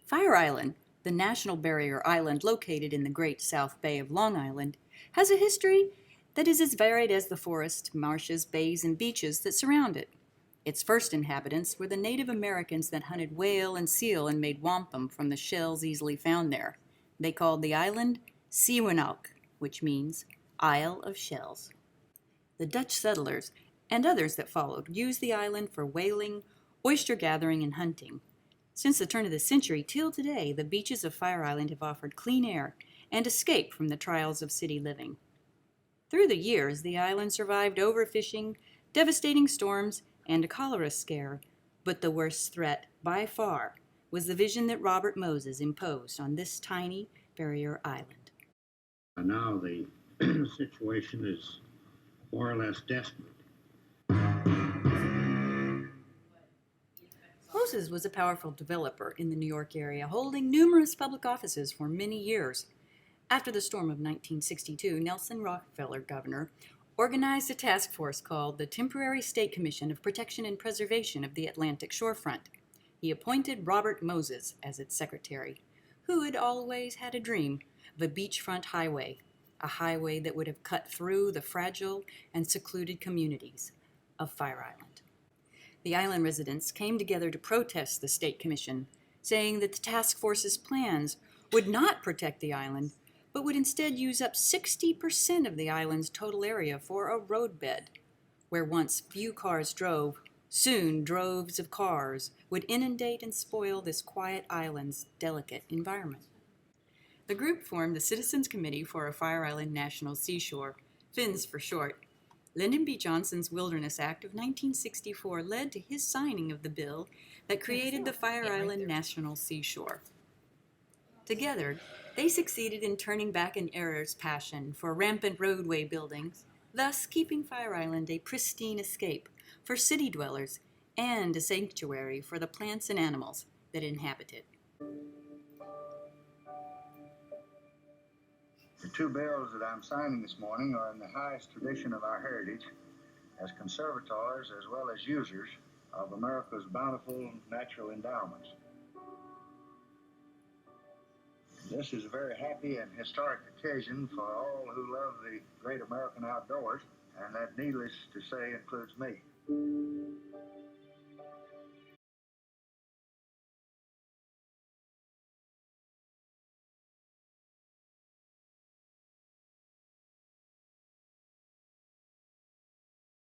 Fire Island, the National Barrier Island located in the Great South Bay of Long Island, has a history that is as varied as the forests, marshes, bays, and beaches that surround it. Its first inhabitants were the Native Americans that hunted whale and seal and made wampum from the shells easily found there. They called the island Siwanok, which means Isle of Shells. The Dutch settlers and others that followed used the island for whaling, oyster gathering, and hunting. Since the turn of the century till today, the beaches of Fire Island have offered clean air and escape from the trials of city living. Through the years, the island survived overfishing, devastating storms, and a cholera scare, but the worst threat, by far, was the vision that Robert Moses imposed on this tiny barrier island. Now the situation is more or less desperate. Moses was a powerful developer in the New York area, holding numerous public offices for many years. After the storm of 1962, Nelson Rockefeller, governor, organized a task force called the Temporary State Commission of Protection and Preservation of the Atlantic Shorefront. He appointed Robert Moses as its secretary, who had always had a dream of a beachfront highway, a highway that would have cut through the fragile and secluded communities of Fire Island. The island residents came together to protest the State Commission, saying that the task force's plans would not protect the island, but would instead use up 60% of the island's total area for a roadbed. Where once few cars drove, soon droves of cars would inundate and spoil this quiet island's delicate environment. The group formed the Citizens Committee for a Fire Island National Seashore, FINS for short. Lyndon B. Johnson's Wilderness Act of 1964 led to his signing of the bill that created the Fire Island National Seashore. Together, they succeeded in turning back an era's passion for rampant roadway buildings, thus keeping Fire Island a pristine escape for city dwellers and a sanctuary for the plants and animals that inhabit it. The two bills that I'm signing this morning are in the highest tradition of our heritage as conservators as well as users of America's bountiful natural endowments. This is a very happy and historic occasion for all who love the great American outdoors, and that, needless to say, includes me.